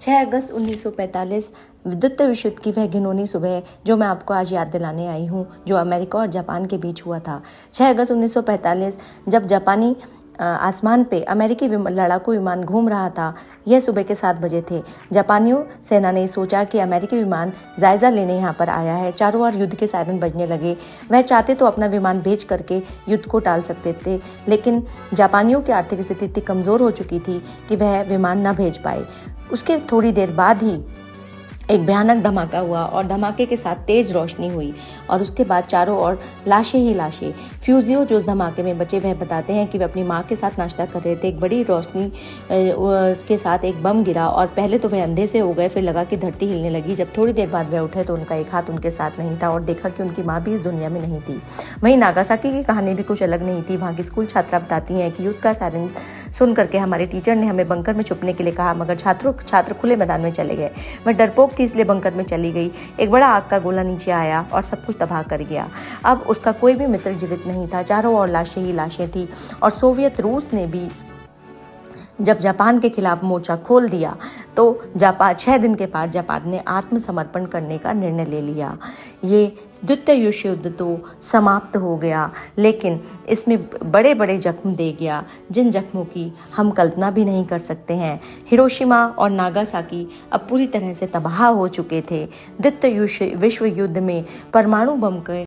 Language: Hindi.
6 अगस्त 1945 द्वितीय विश्व युद्ध की वह घिनौनी सुबह जो मैं आपको आज याद दिलाने आई हूँ, जो अमेरिका और जापान के बीच हुआ था। 6 अगस्त 1945 जब जापानी आसमान पे अमेरिकी लड़ाकू विमान घूम रहा था। यह सुबह के 7 बजे थे। जापानियों सेना ने सोचा कि अमेरिकी विमान जायजा लेने यहाँ पर आया है। चारों ओर युद्ध के सायरन बजने लगे। वह चाहते तो अपना विमान भेज करके युद्ध को टाल सकते थे, लेकिन जापानियों की आर्थिक स्थिति इतनी कमज़ोर हो चुकी थी कि वह विमान न भेज पाए। उसके थोड़ी देर बाद ही एक भयानक धमाका हुआ और धमाके के साथ तेज रोशनी हुई और उसके बाद चारों ओर लाशें ही लाशें। फ्यूजियो जो उस धमाके में बचे वह बताते हैं कि वे अपनी माँ के साथ नाश्ता कर रहे थे। एक बड़ी रोशनी के साथ एक बम गिरा और पहले तो वह अंधे से हो गए, फिर लगा कि धरती हिलने लगी। जब थोड़ी देर बाद वह उठे तो उनका एक हाथ उनके साथ नहीं था और देखा कि उनकी माँ भी इस दुनिया में नहीं थी। वहीं नागासाकी की कहानी भी कुछ अलग नहीं थी। वहाँ की स्कूल छात्रा बताती हैं कि युद्ध का सायरन सुन करके हमारे टीचर ने हमें बंकर में छुपने के लिए कहा, मगर छात्र खुले मैदान में चले गए। मैं डरपोक थी इसलिए बंकर में चली गई। एक बड़ा आग का गोला नीचे आया और सब कुछ तबाह कर गया। अब उसका कोई भी मित्र जीवित नहीं था। चारों ओर लाशें ही लाशें थी। और सोवियत रूस ने भी जब जापान के खिलाफ मोर्चा खोल दिया तो 6 दिन के बाद जापान ने आत्मसमर्पण करने का निर्णय ले लिया। ये द्वितीय विश्व युद्ध तो समाप्त हो गया, लेकिन इसमें बड़े बड़े जख्म दे गया, जिन जख्मों की हम कल्पना भी नहीं कर सकते हैं। हिरोशिमा और नागासाकी अब पूरी तरह से तबाह हो चुके थे। द्वितीय विश्व युद्ध में परमाणु बम के